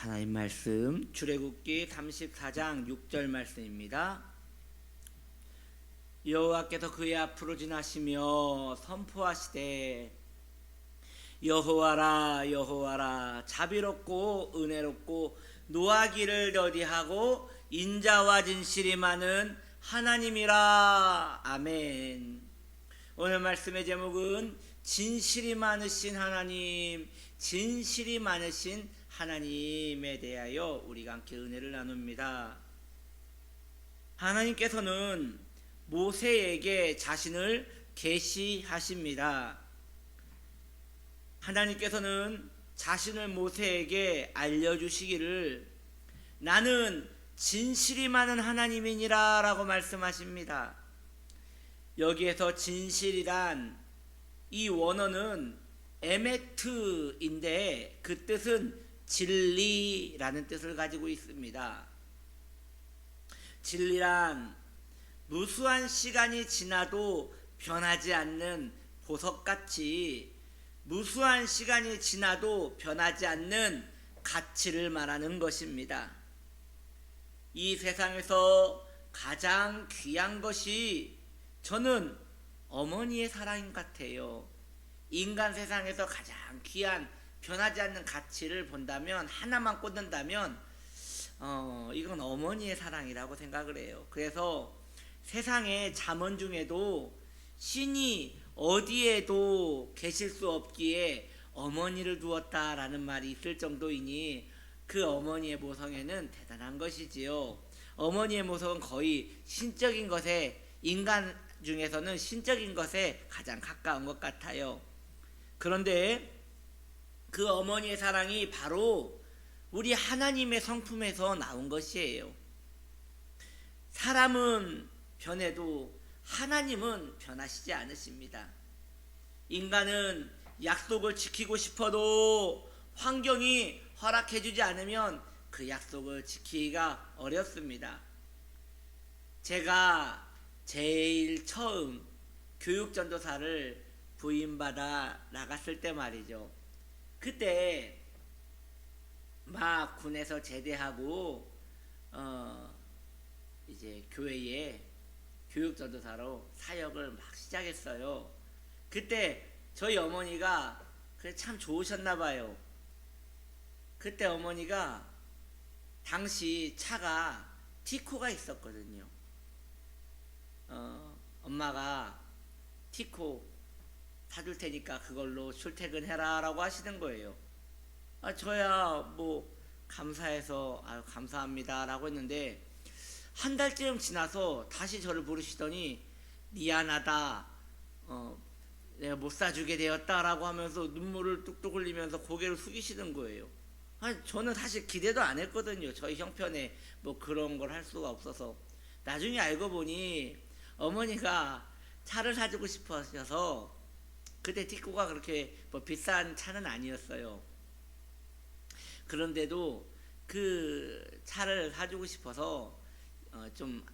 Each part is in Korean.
하나님 말씀 출애굽기 34장 6절 말씀입니다. 여호와께서 그의 앞으로 지나시며 선포하시되 여호와라 여호와라 자비롭고 은혜롭고 노하기를 더디하고 인자와 진실이 많은 하나님이라. 아멘. 오늘 말씀의 제목은 진실이 많으신 하나님, 진실이 많으신 하나님에 대하여 우리가 함께 은혜를 나눕니다. 하나님께서는 모세에게 자신을 계시하십니다. 하나님께서는 자신을 모세에게 알려주시기를 나는 진실이 많은 하나님이니라 라고 말씀하십니다. 여기에서 진실이란 이 원어는 에메트인데 그 뜻은 진리라는 뜻을 가지고 있습니다. 진리란 무수한 시간이 지나도 변하지 않는 보석같이 무수한 시간이 지나도 변하지 않는 가치를 말하는 것입니다. 이 세상에서 가장 귀한 것이 저는 어머니의 사랑인 것 같아요. 인간 세상에서 가장 귀한 변하지 않는 가치를 본다면, 하나만 꽂는다면 이건 어머니의 사랑이라고 생각을 해요. 그래서 세상의 잠언 중에도 신이 어디에도 계실 수 없기에 어머니를 두었다라는 말이 있을 정도이니 그 어머니의 모성애는 대단한 것이지요. 어머니의 모성은 거의 신적인 것에, 인간 중에서는 신적인 것에 가장 가까운 것 같아요. 그런데 그 어머니의 사랑이 바로 우리 하나님의 성품에서 나온 것이에요. 사람은 변해도 하나님은 변하시지 않으십니다. 인간은 약속을 지키고 싶어도 환경이 허락해주지 않으면 그 약속을 지키기가 어렵습니다. 제가 제일 처음 교육전도사를 부임받아 나갔을 때 말이죠. 그때 막 군에서 제대하고 이제 교회에 교육전도사로 사역을 막 시작했어요. 그때 저희 어머니가 참 좋으셨나 봐요. 그때 어머니가 당시 차가 티코가 있었거든요. 엄마가 티코 사줄 테니까 그걸로 출퇴근해라 라고 하시는 거예요. 저야 뭐 감사해서 감사합니다 라고 했는데 한 달쯤 지나서 다시 저를 부르시더니 미안하다, 내가 못 사주게 되었다 라고 하면서 눈물을 뚝뚝 흘리면서 고개를 숙이시는 거예요. 저는 사실 기대도 안 했거든요. 저희 형편에 뭐 그런 걸 할 수가 없어서. 나중에 알고 보니 어머니가 차를 사주고 싶으셔서, 그때 티코가 그렇게 뭐 비싼 차는 아니었어요. 그런데도 그 차를 사주고 싶어서 좀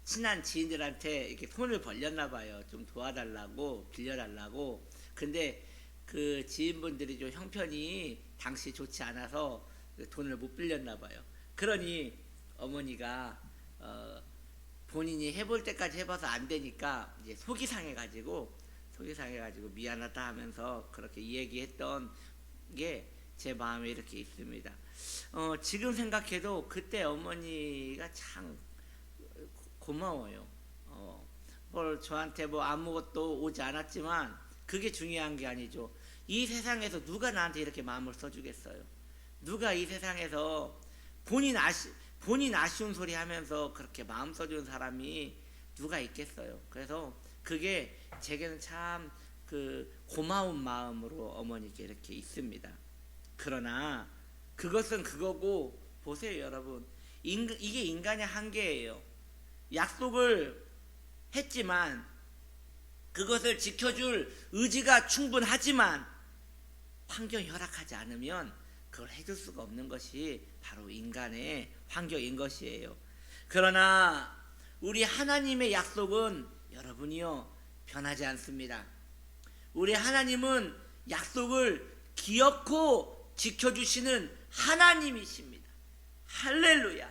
친한 지인들한테 이렇게 손을 벌렸나 봐요. 좀 도와달라고, 빌려달라고. 근데 그 지인분들이 좀 형편이 당시 좋지 않아서 돈을 못 빌렸나 봐요. 그러니 어머니가 본인이 해볼 때까지 해봐서 안 되니까 이제 속이 상해가지고 미안하다 하면서 그렇게 얘기했던 게 제 마음에 이렇게 있습니다. 지금 생각해도 그때 어머니가 참 고마워요. 뭘 저한테 뭐 아무것도 오지 않았지만 그게 중요한 게 아니죠. 이 세상에서 누가 나한테 이렇게 마음을 써주겠어요? 누가 이 세상에서 본인 아쉬운 소리 하면서 그렇게 마음 써주는 사람이 누가 있겠어요? 그래서 그게 제게는 참 그 고마운 마음으로 어머니께 이렇게 있습니다. 그러나 그것은 그거고, 보세요 여러분, 이게 인간의 한계예요. 약속을 했지만 그것을 지켜줄 의지가 충분하지만 환경이 허락하지 않으면 그걸 해줄 수가 없는 것이 바로 인간의 환경인 것이에요. 그러나 우리 하나님의 약속은 여러분이요 변하지 않습니다. 우리 하나님은 약속을 기어코 지켜주시는 하나님이십니다. 할렐루야.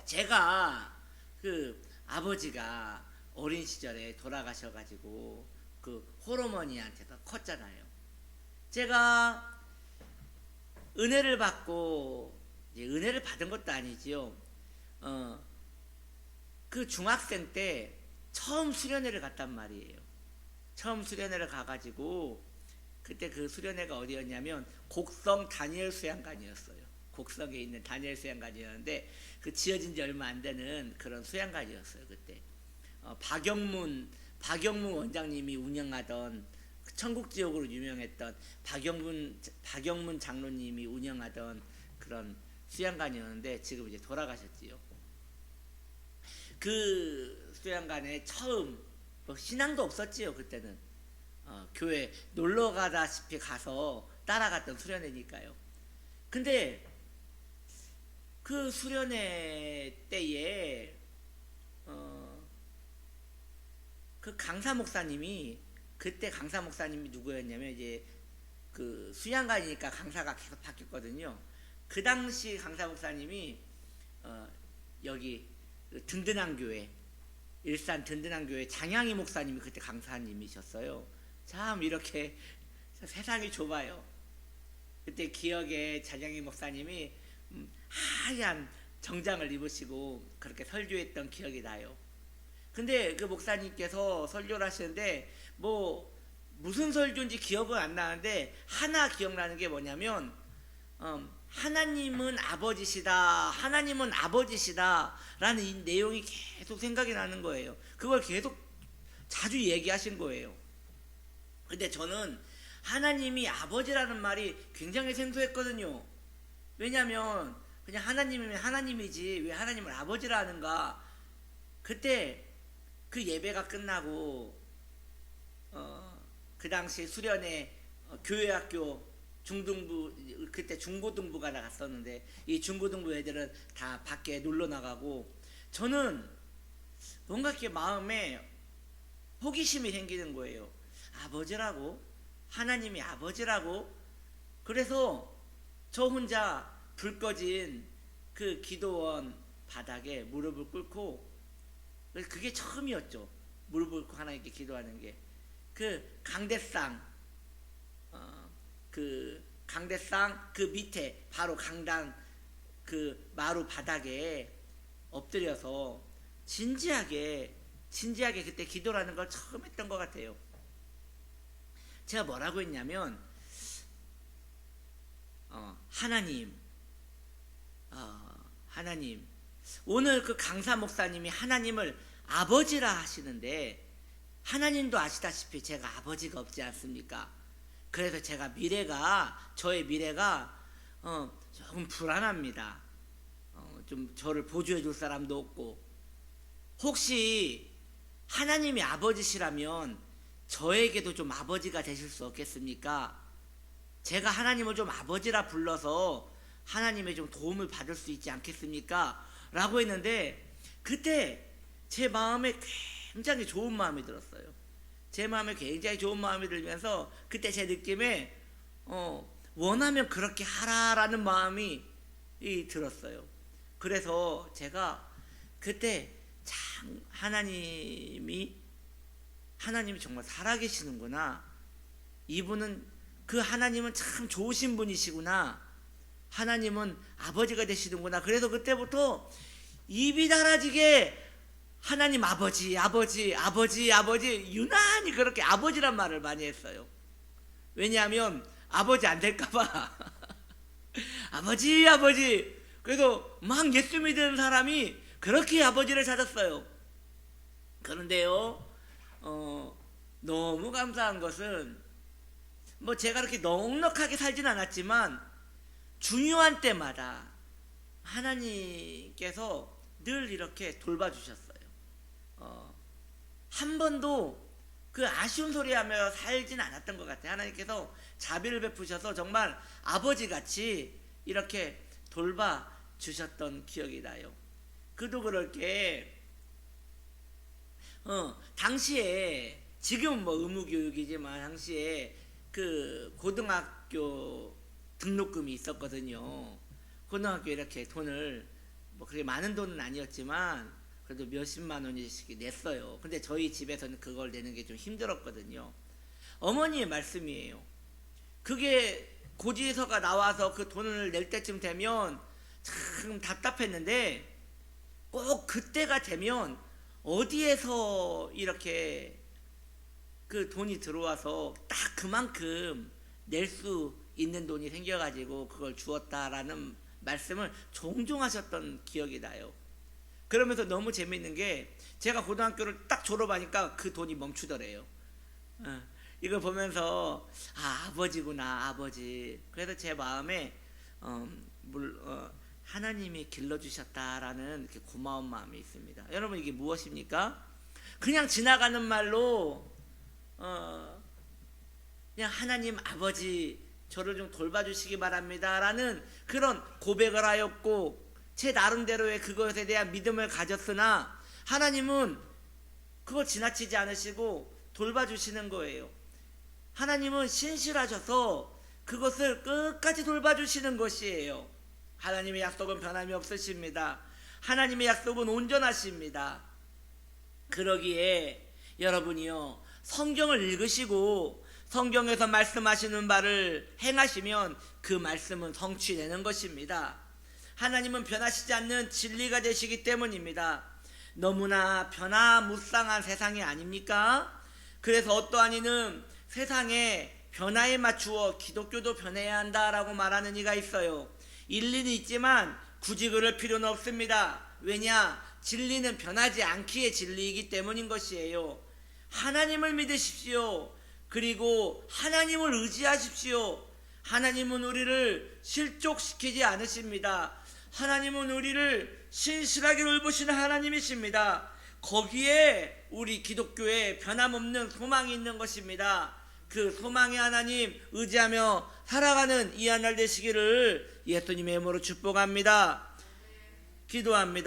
제가 그 아버지가 어린 시절에 돌아가셔가지고 그 홀어머니한테서 컸잖아요. 제가 은혜를 받고, 이제 은혜를 받은 것도 아니지요. 그 중학생 때 처음 수련회를 갔단 말이에요. 처음 수련회를 가가지고 그때 그 수련회가 어디였냐면 곡성 다니엘 수양관이었어요. 곡성에 있는 다니엘 수양관이었는데 그 지어진 지 얼마 안 되는 그런 수양관이었어요. 그때 박영문 원장님이 운영하던, 천국지옥으로 유명했던 박영문 장로님이 운영하던 그런 수양관이었는데 지금 이제 돌아가셨지요. 그 수양관에 처음, 뭐 신앙도 없었지요. 그때는 교회 놀러 가다시피 가서 따라갔던 수련회니까요. 근데 그 수련회 때에 그 강사 목사님이, 그때 강사 목사님이 누구였냐면, 이제 그 수양관이니까 강사가 계속 바뀌었거든요. 그 당시 강사 목사님이 여기 든든한 교회, 일산 든든한 교회 장양희 목사님이 그때 강사님이셨어요. 참 이렇게 세상이 좁아요. 그때 기억에 장양희 목사님이 하얀 정장을 입으시고 그렇게 설교했던 기억이 나요. 근데 그 목사님께서 설교를 하시는데 뭐 무슨 설교인지 기억은 안 나는데 하나 기억나는 게 뭐냐면 하나님은 아버지시다, 하나님은 아버지시다 라는 이 내용이 계속 생각이 나는 거예요. 그걸 계속 자주 얘기하신 거예요. 근데 저는 하나님이 아버지라는 말이 굉장히 생소했거든요. 왜냐하면 그냥 하나님이면 하나님이지 왜 하나님을 아버지라 하는가. 그때 그 예배가 끝나고 그 당시 수련회 교회학교 중등부, 그때 중고등부가 나갔었는데 이 중고등부 애들은 다 밖에 놀러 나가고 저는 뭔가 이렇게 마음에 호기심이 생기는 거예요. 아버지라고? 하나님이 아버지라고? 그래서 저 혼자 불 꺼진 그 기도원 바닥에 무릎을 꿇고, 그게 처음이었죠. 무릎을 꿇고 하나님께 기도하는 게. 그 강대상 그 밑에 바로 강당 그 마루 바닥에 엎드려서 진지하게 그때 기도라는 걸 처음 했던 것 같아요. 제가 뭐라고 했냐면 하나님 오늘 그 강사 목사님이 하나님을 아버지라 하시는데 하나님도 아시다시피 제가 아버지가 없지 않습니까? 그래서 제가 저의 미래가 조금 불안합니다. 좀 저를 보조해 줄 사람도 없고, 혹시 하나님이 아버지시라면 저에게도 좀 아버지가 되실 수 없겠습니까? 제가 하나님을 좀 아버지라 불러서 하나님의 좀 도움을 받을 수 있지 않겠습니까? 라고 했는데 그때 제 마음에 굉장히 좋은 마음이 들었어요. 제 마음에 굉장히 좋은 마음이 들면서 그때 제 느낌에 원하면 그렇게 하라라는 마음이 들었어요. 그래서 제가 그때 참 하나님이 정말 살아계시는구나, 이분은 그 하나님은 참 좋으신 분이시구나, 하나님은 아버지가 되시는구나. 그래서 그때부터 입이 달아지게 하나님 아버지 유난히 그렇게 아버지란 말을 많이 했어요. 왜냐하면 아버지 안 될까봐 아버지 그래서 막 예수 믿는 사람이 그렇게 아버지를 찾았어요. 그런데요 너무 감사한 것은 뭐 제가 그렇게 넉넉하게 살진 않았지만 중요한 때마다 하나님께서 늘 이렇게 돌봐주셨어요. 한 번도 그 아쉬운 소리 하며 살진 않았던 것 같아요. 하나님께서 자비를 베푸셔서 정말 아버지같이 이렇게 돌봐주셨던 기억이 나요. 그도 그렇게 당시에, 지금은 뭐 의무교육이지만 당시에 그 고등학교 등록금이 있었거든요. 고등학교 이렇게 돈을 뭐 그렇게 많은 돈은 아니었지만 그래도 몇십만 원씩 냈어요. 근데 저희 집에서는 그걸 내는 게 좀 힘들었거든요. 어머니의 말씀이에요. 그게 고지서가 나와서 그 돈을 낼 때쯤 되면 참 답답했는데 꼭 그때가 되면 어디에서 이렇게 그 돈이 들어와서 딱 그만큼 낼 수 있는 돈이 생겨가지고 그걸 주었다라는 말씀을 종종 하셨던 기억이 나요. 그러면서 너무 재밌는 게 제가 고등학교를 딱 졸업하니까 그 돈이 멈추더래요. 이걸 보면서 아버지구나, 아버지. 그래서 제 마음에 하나님이 길러주셨다라는 이렇게 고마운 마음이 있습니다. 여러분, 이게 무엇입니까? 그냥 지나가는 말로 그냥 하나님 아버지 저를 좀 돌봐주시기 바랍니다 라는 그런 고백을 하였고 제 나름대로의 그것에 대한 믿음을 가졌으나 하나님은 그걸 지나치지 않으시고 돌봐주시는 거예요. 하나님은 신실하셔서 그것을 끝까지 돌봐주시는 것이에요. 하나님의 약속은 변함이 없으십니다. 하나님의 약속은 온전하십니다. 그러기에 여러분이요, 성경을 읽으시고 성경에서 말씀하시는 바를 행하시면 그 말씀은 성취되는 것입니다. 하나님은 변하시지 않는 진리가 되시기 때문입니다. 너무나 변화무쌍한 세상이 아닙니까? 그래서 어떠한 이는 세상의 변화에 맞추어 기독교도 변해야 한다라고 말하는 이가 있어요. 일리는 있지만 굳이 그럴 필요는 없습니다. 왜냐? 진리는 변하지 않기에 진리이기 때문인 것이에요. 하나님을 믿으십시오. 그리고 하나님을 의지하십시오. 하나님은 우리를 실족시키지 않으십니다. 하나님은 우리를 신실하게 돌보시는 하나님이십니다. 거기에 우리 기독교에 변함없는 소망이 있는 것입니다. 그 소망의 하나님 의지하며 살아가는 이 한 날 되시기를 예수님의 이름으로 축복합니다. 기도합니다.